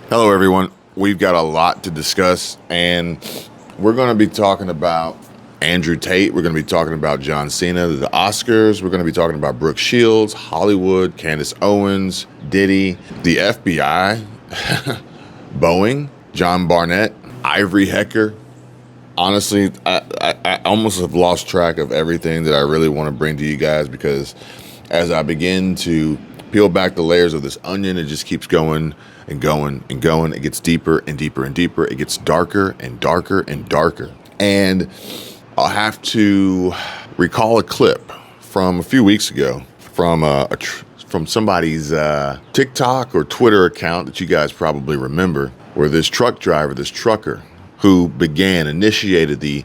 Hello, everyone. We've got a lot to discuss, and we're going to be talking about Andrew Tate. We're going to be talking about John Cena, the Oscars. We're going to be talking about Brooke Shields, Hollywood, Candace Owens, Diddy, the FBI, Boeing, John Barnett, Ivory Hecker. Honestly, I almost have lost track of everything that I really want to bring to you guys because as I begin to peel back the layers of this onion, it just keeps going and going and going. It gets deeper and deeper and deeper. It gets darker and darker and darker. And I'll have to recall a clip from a few weeks ago from somebody's TikTok or Twitter account that you guys probably remember, where this trucker who initiated the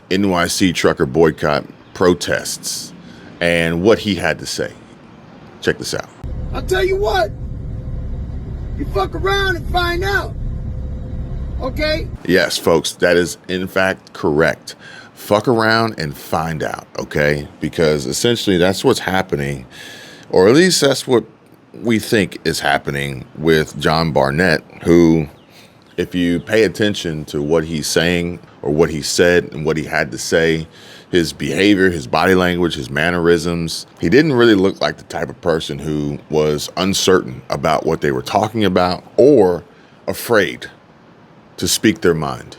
NYC trucker boycott protests and what he had to say. Check this out. I'll tell you what, you fuck around and find out, okay? Yes, folks, that is in fact correct. Fuck around and find out, okay? Because essentially that's what's happening, or at least that's what we think is happening with John Barnett, who, if you pay attention to what he's saying or what he said and what he had to say, his behavior, his body language, his mannerisms, he didn't really look like the type of person who was uncertain about what they were talking about or afraid to speak their mind.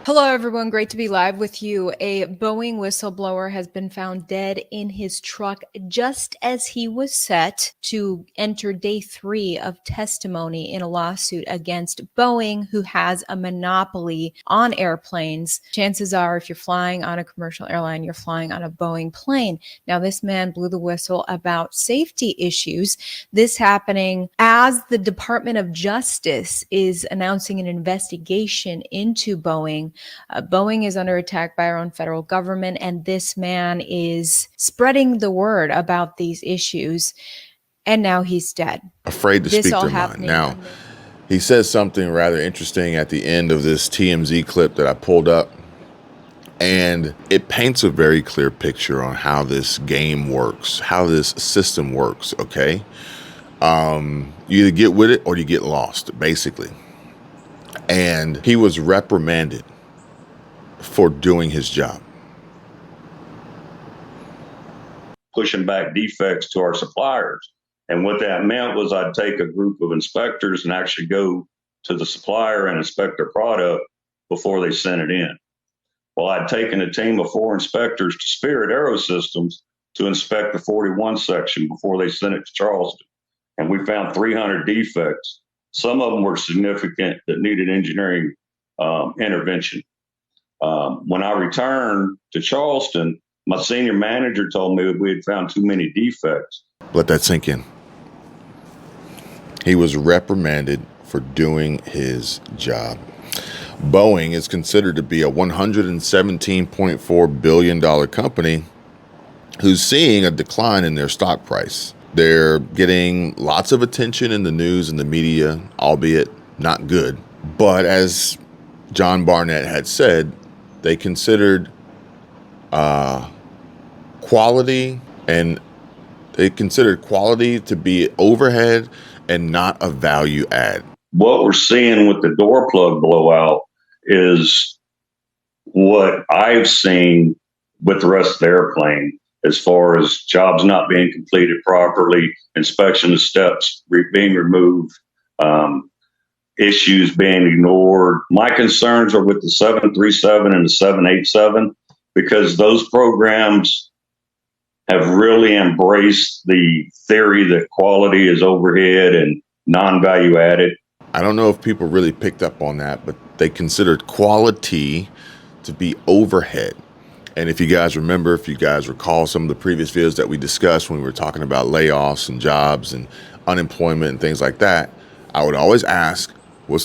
Hello, everyone. Great to be live with you. A Boeing whistleblower has been found dead in his truck just as he was set to enter day 3 of testimony in a lawsuit against Boeing, who has a monopoly on airplanes. Chances are, if you're flying on a commercial airline, you're flying on a Boeing plane. Now, this man blew the whistle about safety issues. This happening as the Department of Justice is announcing an investigation into Boeing. Boeing is under attack by our own federal government, and this man is spreading the word about these issues, and now he's dead. Afraid to speak their mind. Now, he says something rather interesting at the end of this TMZ clip that I pulled up, and it paints a very clear picture on how this game works, how this system works, okay? You either get with it or you get lost, basically. And he was reprimanded for doing his job. Pushing back defects to our suppliers. And what that meant was I'd take a group of inspectors and actually go to the supplier and inspect their product before they sent it in. Well, I'd taken a team of 4 inspectors to Spirit Aerosystems to inspect the 41 section before they sent it to Charleston. And we found 300 defects. Some of them were significant that needed engineering intervention. When I returned to Charleston, my senior manager told me we had found too many defects. Let that sink in. He was reprimanded for doing his job. Boeing is considered to be a $117.4 billion company who's seeing a decline in their stock price. They're getting lots of attention in the news and the media, albeit not good. But as John Barnett had said, they considered quality to be overhead and not a value add. What we're seeing with the door plug blowout is what I've seen with the rest of the airplane, as far as jobs not being completed properly, inspection steps being removed, issues being ignored. My concerns are with the 737 and the 787, because those programs have really embraced the theory that quality is overhead and non-value added. I don't know if people really picked up on that, but they considered quality to be overhead. And if you guys recall some of the previous videos that we discussed when we were talking about layoffs and jobs and unemployment and things like that, I would always ask, what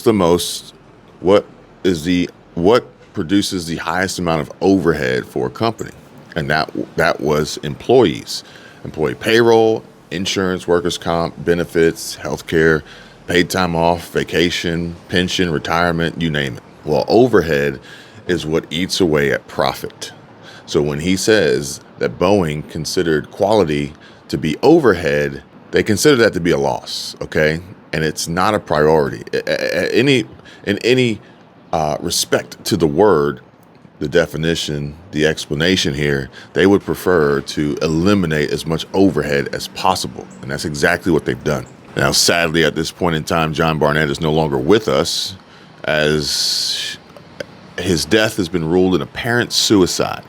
produces the highest amount of overhead for a company? And that was employees, employee payroll, insurance, workers' comp, benefits, healthcare, paid time off, vacation, pension, retirement, you name it. Well, overhead is what eats away at profit. So when he says that Boeing considered quality to be overhead, they consider that to be a loss, okay? and it's not a priority. In any respect to the word, the definition, the explanation here, they would prefer to eliminate as much overhead as possible. And that's exactly what they've done. Now, sadly, at this point in time, John Barnett is no longer with us, as his death has been ruled an apparent suicide.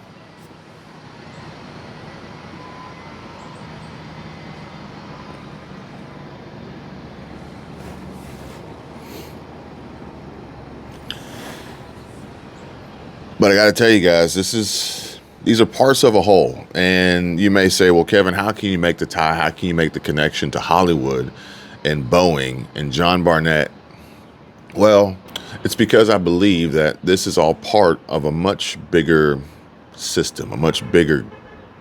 But I got to tell you guys, these are parts of a whole. And you may say, well, Kevin, how can you make the tie? How can you make the connection to Hollywood and Boeing and John Barnett? Well, it's because I believe that this is all part of a much bigger system, a much bigger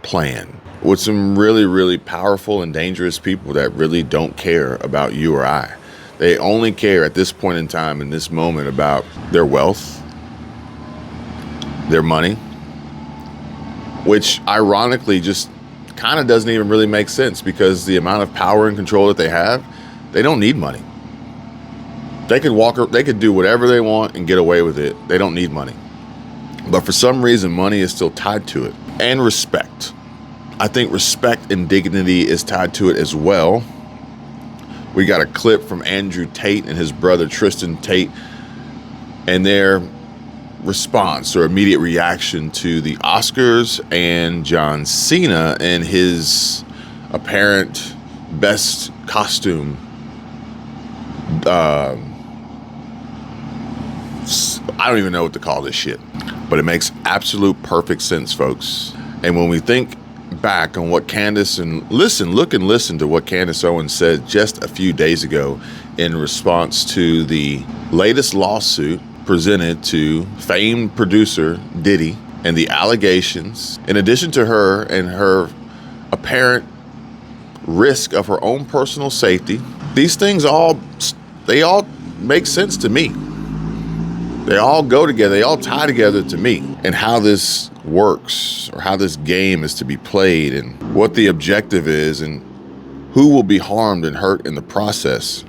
plan, with some really, really powerful and dangerous people that really don't care about you or I. They only care at this point in time, in this moment, about their wealth, their money, which ironically just kind of doesn't even really make sense, because the amount of power and control that they have, they don't need money. They could do whatever they want and get away with it. They don't need money. But for some reason, money is still tied to it. And respect. I think respect and dignity is tied to it as well. We got a clip from Andrew Tate and his brother Tristan Tate, and their response or immediate reaction to the Oscars and John Cena and his apparent best costume. I don't even know what to call this shit, but it makes absolute perfect sense, folks. And when we think back on what Candace look and listen to what Candace Owens said just a few days ago in response to the latest lawsuit presented to famed producer Diddy and the allegations, in addition to her and her apparent risk of her own personal safety, these things all make sense to me. They all go together, they all tie together to me, and how this works, or how this game is to be played, and what the objective is, and who will be harmed and hurt in the process.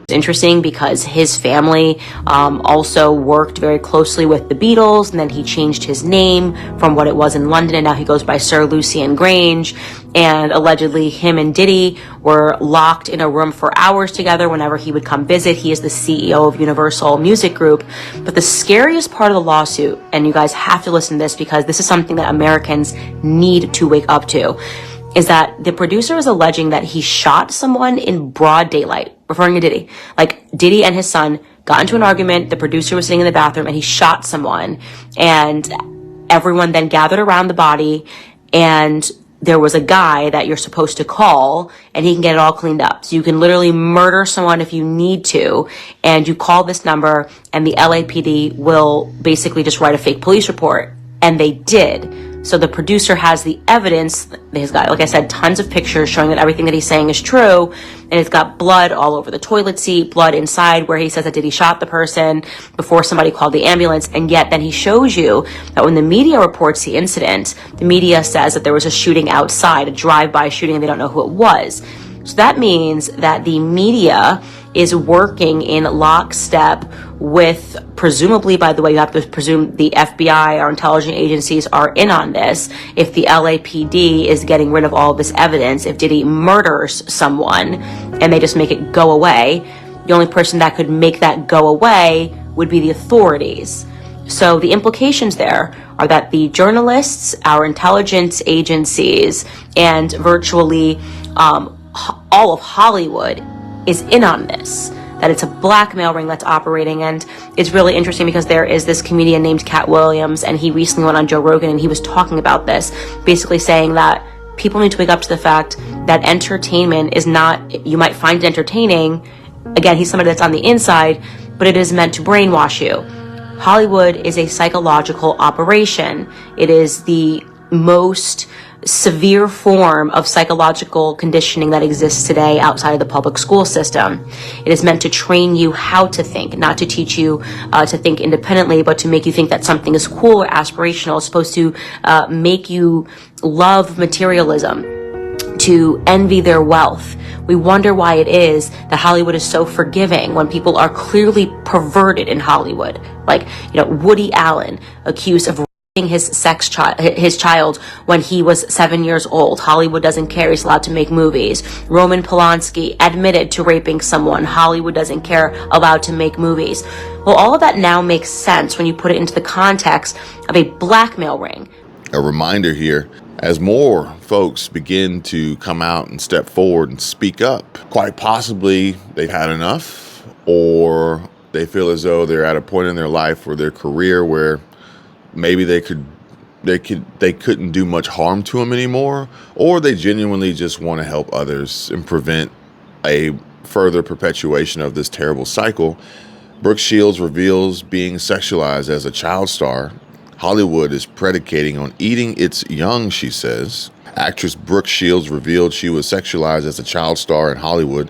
Interesting because his family also worked very closely with the Beatles, and then he changed his name from what it was in London, and now he goes by Sir Lucian Grange. And allegedly him and Diddy were locked in a room for hours together whenever he would come visit. He is the CEO of Universal Music Group. But the scariest part of the lawsuit, and you guys have to listen to this because this is something that Americans need to wake up to, is that the producer is alleging that he shot someone in broad daylight, referring to Diddy. Like, Diddy and his son got into an argument, the producer was sitting in the bathroom, and he shot someone, and everyone then gathered around the body, and there was a guy that you're supposed to call, and he can get it all cleaned up. So you can literally murder someone if you need to, and you call this number, and the LAPD will basically just write a fake police report. And they did. So the producer has the evidence. He's got, like I said, tons of pictures showing that everything that he's saying is true. And it's got blood all over the toilet seat, blood inside where he says that Diddy shot the person before somebody called the ambulance. And yet then he shows you that when the media reports the incident, the media says that there was a shooting outside, a drive-by shooting, and they don't know who it was. So that means that the media is working in lockstep with, presumably, by the way, you have to presume the FBI, our intelligence agencies, are in on this. If the LAPD is getting rid of all this evidence, if Diddy murders someone and they just make it go away, the only person that could make that go away would be the authorities. So the implications there are that the journalists, our intelligence agencies, and virtually all of Hollywood is in on this, that it's a blackmail ring that's operating. And it's really interesting because there is this comedian named Cat Williams, and he recently went on Joe Rogan and he was talking about this, basically saying that people need to wake up to the fact that entertainment is not, you might find it entertaining. Again, he's somebody that's on the inside, but it is meant to brainwash you. Hollywood is a psychological operation. It is the most severe form of psychological conditioning that exists today outside of the public school system. It is meant to train you how to think, not to teach you to think independently, but to make you think that something is cool or aspirational. It's supposed to make you love materialism, to envy their wealth. We wonder why it is that Hollywood is so forgiving when people are clearly perverted in Hollywood. Like, Woody Allen accused of raping his child when he was 7 years old. Hollywood doesn't care. He's allowed to make movies. Roman Polanski admitted to raping someone. Hollywood doesn't care, allowed to make movies. Well, all of that now makes sense when you put it into the context of a blackmail ring. A reminder here, as more folks begin to come out and step forward and speak up, quite possibly they've had enough, or they feel as though they're at a point in their life or their career where maybe they couldn't do much harm to them anymore, or they genuinely just want to help others and prevent a further perpetuation of this terrible cycle. Brooke Shields reveals being sexualized as a child star. Hollywood is predicating on eating its young, she says. Actress Brooke Shields revealed she was sexualized as a child star in Hollywood,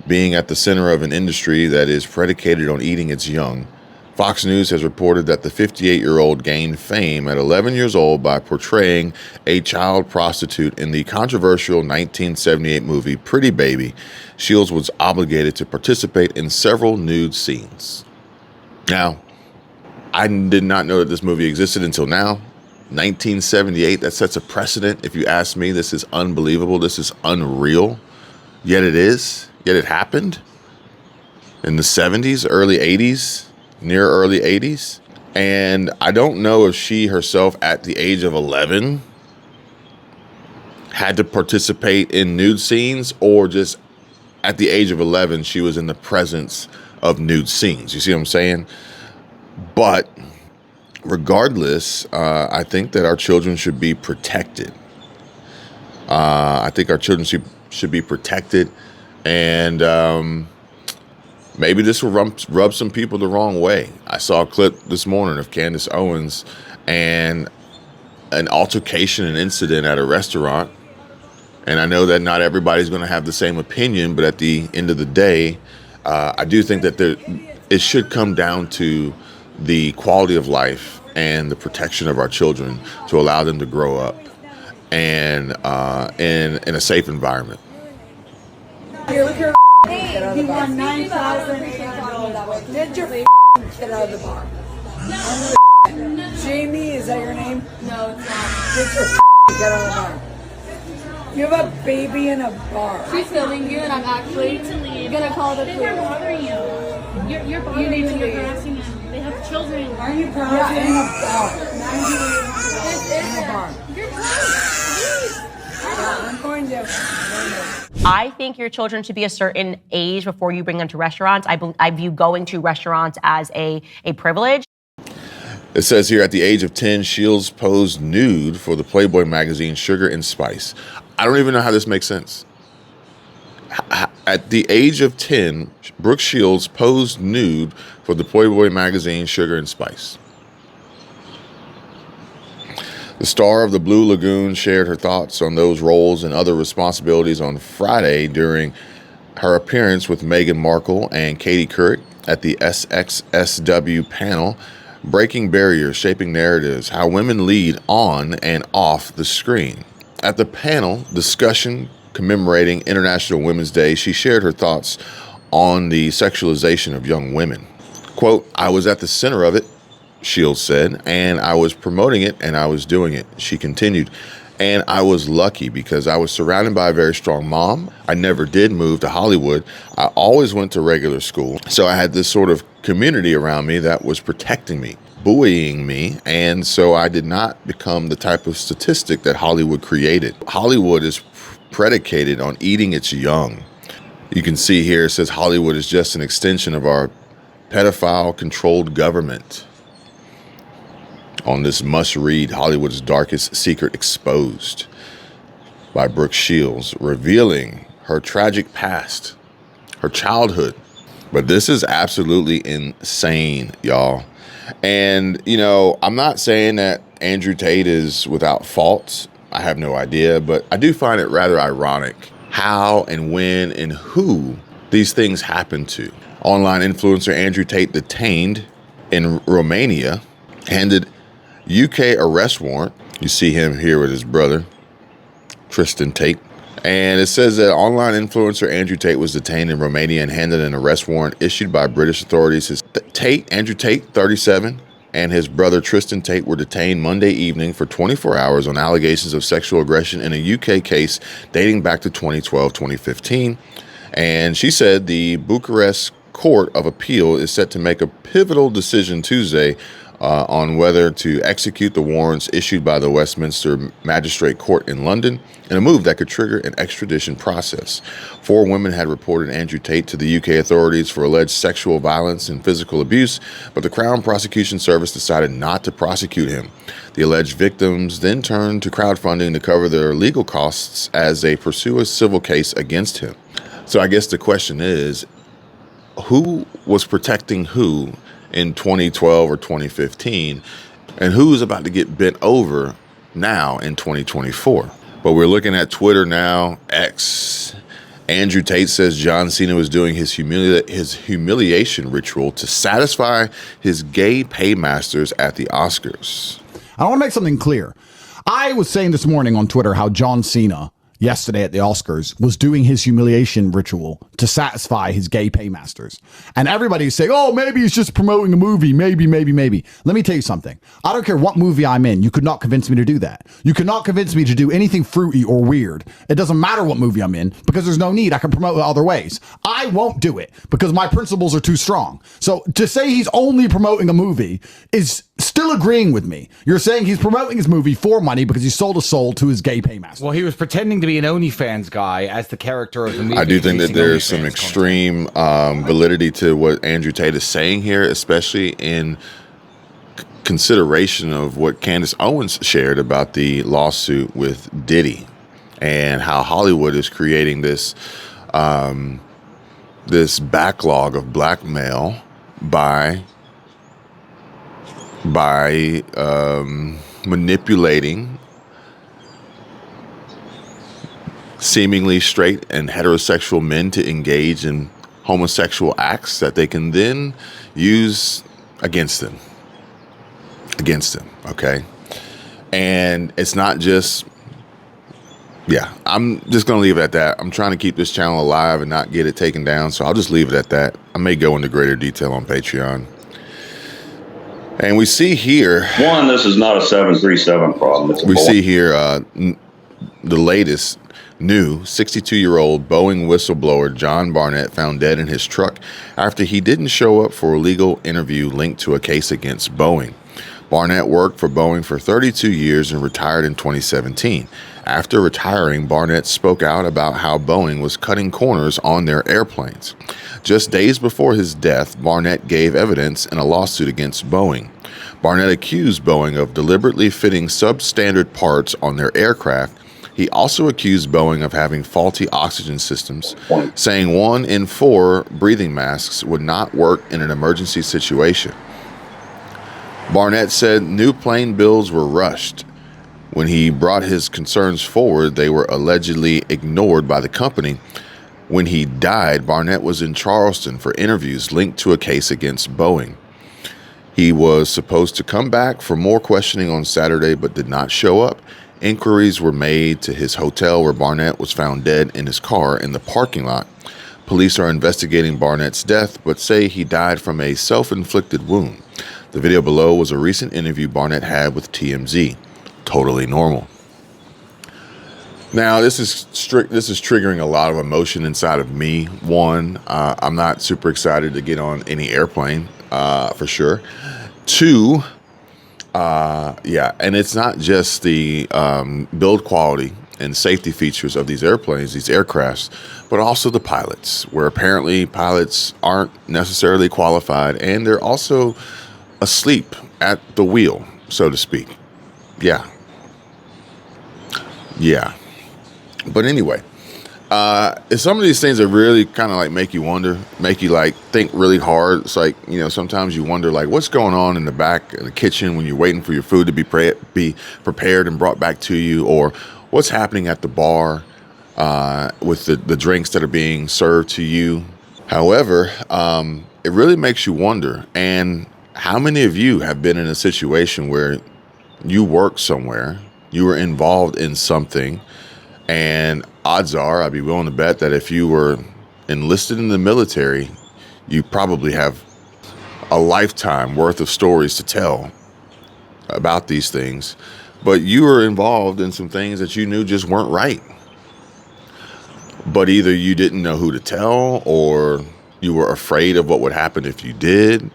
being at the center of an industry that is predicated on eating its young. Fox News has reported that the 58-year-old gained fame at 11 years old by portraying a child prostitute in the controversial 1978 movie Pretty Baby. Shields was obligated to participate in several nude scenes. Now, I did not know that this movie existed until now. 1978, that sets a precedent. If you ask me, this is unbelievable. This is unreal. Yet it is. Yet it happened in the 70s, early 80s, near early 80s. And I don't know if she herself at the age of 11 had to participate in nude scenes, or just at the age of 11, she was in the presence of nude scenes. You see what I'm saying? But regardless, I think that our children should be protected. I think our children should be protected. And maybe this will rub some people the wrong way. I saw a clip this morning of Candace Owens and an altercation, an incident at a restaurant. And I know that not everybody's going to have the same opinion, but at the end of the day, I do think that it should come down to the quality of life and the protection of our children to allow them to grow up and in a safe environment. Here, look at her. You won $9,000. Get your kid out of the bar. Jamie, is that your name? No, it's not. Get your kid out of the bar. You have a baby in a bar. She's filming you, and I'm actually gonna call the police. They're bothering you. You're bothering them. You're harassing them. They have children. Why are you harassing in a bar? This In a bar. You're close. Yeah, I'm going to. I think your children should be a certain age before you bring them to restaurants. I view going to restaurants as a privilege. It says here, at the age of 10, Shields posed nude for the Playboy magazine Sugar and Spice. I don't even know how this makes sense. At the age of 10, Brooke Shields posed nude for the Playboy magazine Sugar and Spice. The star of the Blue Lagoon shared her thoughts on those roles and other responsibilities on Friday during her appearance with Meghan Markle and Katie Couric at the SXSW panel, Breaking Barriers, Shaping Narratives, How Women Lead On and Off the Screen. At the panel discussion commemorating International Women's Day, she shared her thoughts on the sexualization of young women. Quote, "I was at the center of it," Shields said, "and I was promoting it and I was doing it." She continued, "And I was lucky because I was surrounded by a very strong mom. I never did move to Hollywood. I always went to regular school. So I had this sort of community around me that was protecting me, buoying me, and so I did not become the type of statistic that Hollywood created." Hollywood is predicated on eating its young. You can see here it says Hollywood is just an extension of our pedophile-controlled government. On this must-read, Hollywood's Darkest Secret Exposed by Brooke Shields, revealing her tragic past, her childhood. But this is absolutely insane, y'all. And, I'm not saying that Andrew Tate is without faults. I have no idea, but I do find it rather ironic how and when and who these things happen to. Online influencer Andrew Tate, detained in Romania, handed UK arrest warrant. You see him here with his brother, Tristan Tate, And it says that online influencer Andrew Tate was detained in Romania and handed an arrest warrant issued by British authorities. Andrew Tate, 37, and his brother Tristan Tate were detained Monday evening for 24 hours on allegations of sexual aggression in a UK case dating back to 2012-2015. And she said the Bucharest Court of Appeal is set to make a pivotal decision Tuesday on whether to execute the warrants issued by the Westminster Magistrate Court in London, in a move that could trigger an extradition process. 4 women had reported Andrew Tate to the UK authorities for alleged sexual violence and physical abuse, but the Crown Prosecution Service decided not to prosecute him. The alleged victims then turned to crowdfunding to cover their legal costs as they pursue a civil case against him. So I guess the question is, who was protecting who in 2012 or 2015, and who's about to get bent over now in 2024? But we're looking at Twitter now, X. Andrew Tate says John Cena was doing his humiliation ritual to satisfy his gay paymasters at the Oscars. I want to make something clear. I was saying this morning on Twitter how John Cena yesterday at the Oscars was doing his humiliation ritual to satisfy his gay paymasters. And everybody's saying, oh, maybe he's just promoting a movie. Maybe. Let me tell you something. I don't care what movie I'm in. You could not convince me to do that. You could not convince me to do anything fruity or weird. It doesn't matter what movie I'm in because there's no need. I can promote it other ways. I won't do it because my principles are too strong. So to say he's only promoting a movie is still agreeing with me. You're saying he's promoting his movie for money because he sold a soul to his gay paymaster. Well, he was pretending to be an OnlyFans guy as the character of the movie. I do think that there's some extreme validity to what Andrew Tate is saying here, especially in consideration of what Candace Owens shared about the lawsuit with Diddy and how Hollywood is creating this this backlog of blackmail by manipulating seemingly straight and heterosexual men to engage in homosexual acts that they can then use against them, okay? And it's not just, I'm just going to leave it at that. I'm trying to keep this channel alive and not get it taken down, so I'll just leave it at that. I may go into greater detail on Patreon. And we see here... One, this is not a 737 problem. It's a we Boeing. see here the latest new 62-year-old Boeing whistleblower John Barnett found dead in his truck after he didn't show up for a legal interview linked to a case against Boeing. Barnett worked for Boeing for 32 years and retired in 2017. After retiring, Barnett spoke out about how Boeing was cutting corners on their airplanes. Just days before his death, Barnett gave evidence in a lawsuit against Boeing. Barnett accused Boeing of deliberately fitting substandard parts on their aircraft. He also accused Boeing of having faulty oxygen systems, saying 1 in 4 breathing masks would not work in an emergency situation. Barnett said new plane builds were rushed. When he brought his concerns forward, they were allegedly ignored by the company. When he died, Barnett was in Charleston for interviews linked to a case against Boeing. He was supposed to come back for more questioning on Saturday, but did not show up. Inquiries were made to his hotel where Barnett was found dead in his car in the parking lot. Police are investigating Barnett's death, but say he died from a self-inflicted wound. The video below was a recent interview Barnett had with TMZ. Totally normal. Now, this is triggering a lot of emotion inside of me. One, I'm not super excited to get on any airplane, for sure. Two, and it's not just the build quality and safety features of these airplanes, these aircrafts, but also the pilots, where apparently pilots aren't necessarily qualified, and they're also asleep at the wheel, so to speak. But anyway, some of these things that really kind of like make you wonder, make you like think really hard. It's like, sometimes you wonder like what's going on in the back of the kitchen when you're waiting for your food to be prepared and brought back to you, or what's happening at the bar with the drinks that are being served to you. However, it really makes you wonder. And how many of you have been in a situation where you work somewhere, you were involved in something, And odds are, I'd be willing to bet that if you were enlisted in the military, you probably have a lifetime worth of stories to tell about these things. But you were involved in some things that you knew just weren't right. But either you didn't know who to tell, or you were afraid of what would happen if you did.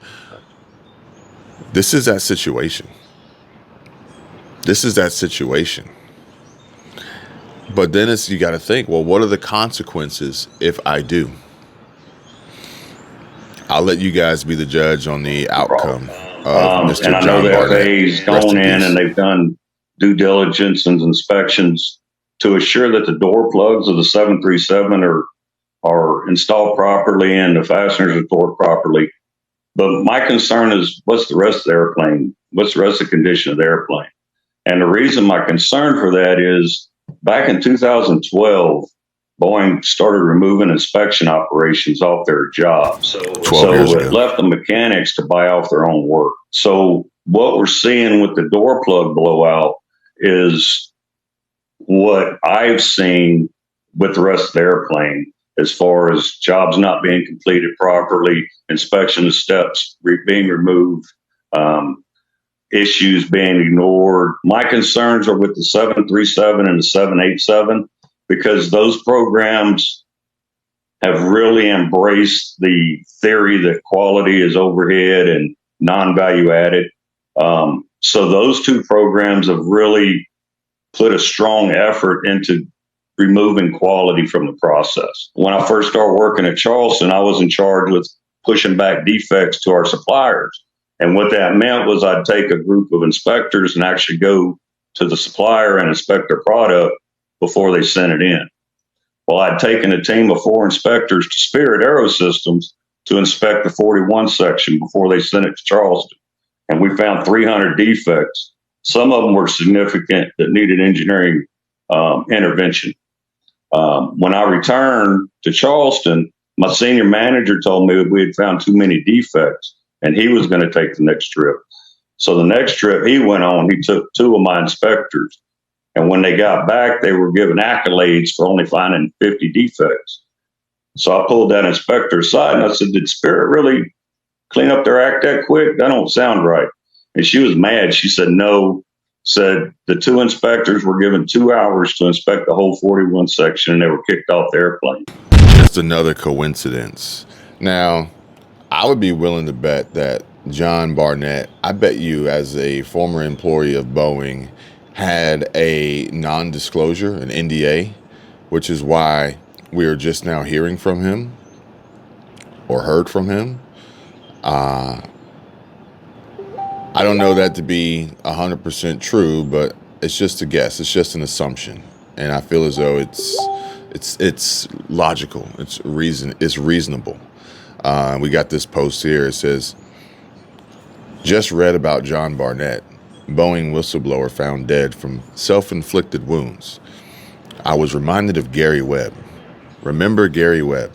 This is that situation. This is that situation. But then you got to think, well, what are the consequences if I do? I'll let you guys be the judge on the outcome of Mr. And I know John the Barnett. FAA's gone in and they've done due diligence and inspections to assure that the door plugs of the 737 are installed properly and the fasteners are stored properly. But my concern is, what's the rest of the airplane? What's the rest of the condition of the airplane? And the reason my concern for that is, back in 2012, Boeing started removing inspection operations off their jobs. So it left the mechanics to buy off their own work. So what we're seeing with the door plug blowout is what I've seen with the rest of the airplane, as far as jobs not being completed properly, inspection steps being removed, issues being ignored. My concerns are with the 737 and the 787, because those programs have really embraced the theory that quality is overhead and non-value added. So those two programs have really put a strong effort into removing quality from the process. When I first started working at Charleston, I was in charge with pushing back defects to our suppliers. And what that meant was I'd take a group of inspectors and actually go to the supplier and inspect their product before they sent it in. Well, I'd taken a team of 4 inspectors to Spirit Aerosystems to inspect the 41 section before they sent it to Charleston. And we found 300 defects. Some of them were significant that needed engineering intervention. When I returned to Charleston, my senior manager told me we had found too many defects and he was going to take the next trip. So the next trip he went on, he took 2 of my inspectors. And when they got back, they were given accolades for only finding 50 defects. So I pulled that inspector aside and I said, did Spirit really clean up their act that quick? That don't sound right. And she was mad. She said, no. Said the 2 inspectors were given 2 hours to inspect the whole 41 section and they were kicked off the airplane. Just another coincidence. Now, I would be willing to bet that John Barnett, I bet you as a former employee of Boeing, had a non-disclosure, an NDA, which is why we are just now hearing from him or heard from him. I don't know that to be 100% true, but it's just a guess. It's just an assumption, and I feel as though it's logical. It's reasonable. We got this post here. It says, "Just read about John Barnett, Boeing whistleblower found dead from self-inflicted wounds. I was reminded of Gary Webb. Remember Gary Webb?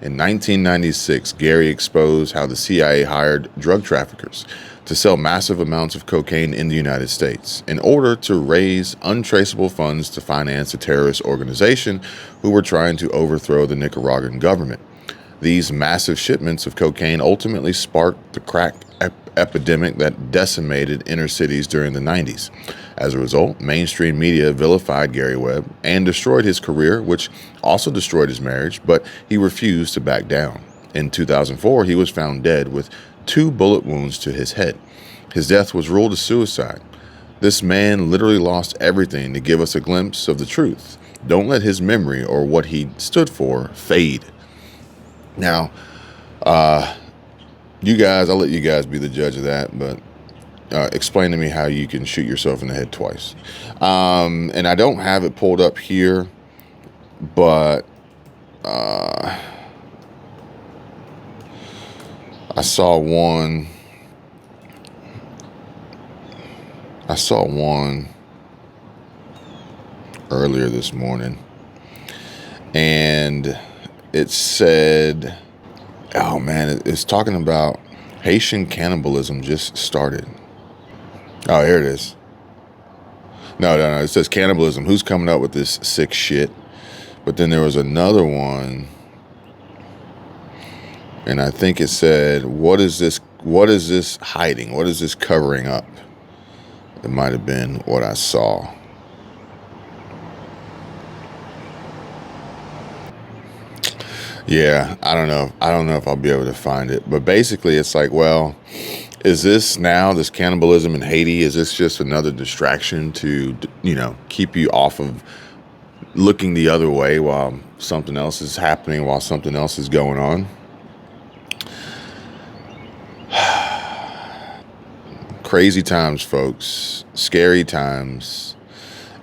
In 1996, Gary exposed how the CIA hired drug traffickers to sell massive amounts of cocaine in the United States in order to raise untraceable funds to finance a terrorist organization who were trying to overthrow the Nicaraguan government. These massive shipments of cocaine ultimately sparked the crack epidemic that decimated inner cities during the 90s. As a result, mainstream media vilified Gary Webb and destroyed his career, which also destroyed his marriage, but he refused to back down. In 2004, he was found dead with 2 bullet wounds to his head. His death was ruled a suicide. This man literally lost everything to give us a glimpse of the truth. Don't let his memory or what he stood for fade." Now, you guys, I'll let you guys be the judge of that, but explain to me how you can shoot yourself in the head twice. And I don't have it pulled up here, but I saw one earlier this morning, and it said, oh man, it's talking about Haitian cannibalism just started. Oh, here it is. No. It says cannibalism. Who's coming up with this sick shit? But then there was another one, and I think it said, what is this? What is this hiding? What is this covering up? It might have been what I saw. Yeah, I don't know. I don't know if I'll be able to find it. But basically, it's like, well, is this now, this cannibalism in Haiti, is this just another distraction to, keep you off of looking the other way while something else is happening, while something else is going on? Crazy times, folks. Scary times.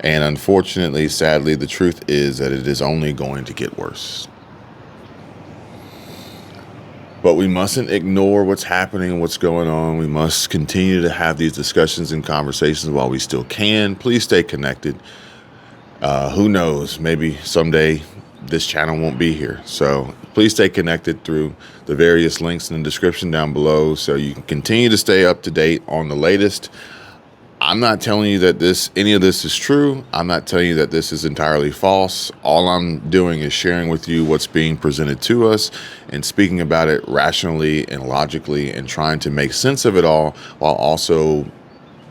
And unfortunately, sadly, the truth is that it is only going to get worse. But we mustn't ignore what's happening and what's going on. We must continue to have these discussions and conversations while we still can. Please stay connected. Who knows? Maybe someday this channel won't be here. So please stay connected through the various links in the description down below so you can continue to stay up to date on the latest. I'm not telling you that any of this is true. I'm not telling you that this is entirely false. All I'm doing is sharing with you what's being presented to us and speaking about it rationally and logically and trying to make sense of it all while also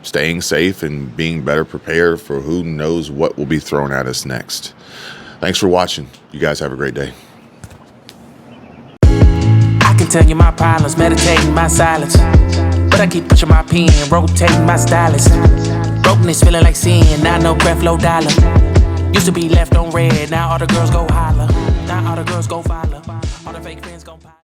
staying safe and being better prepared for who knows what will be thrown at us next. Thanks for watching. You guys have a great day. I can tell you my problems, meditating my silence. But I keep pushing my pen, rotating my stylus. Brokenness feeling like sin, now no breath, low dollar. Used to be left on red, now all the girls go holler. Now all the girls go follow. All the fake fans gon' pop.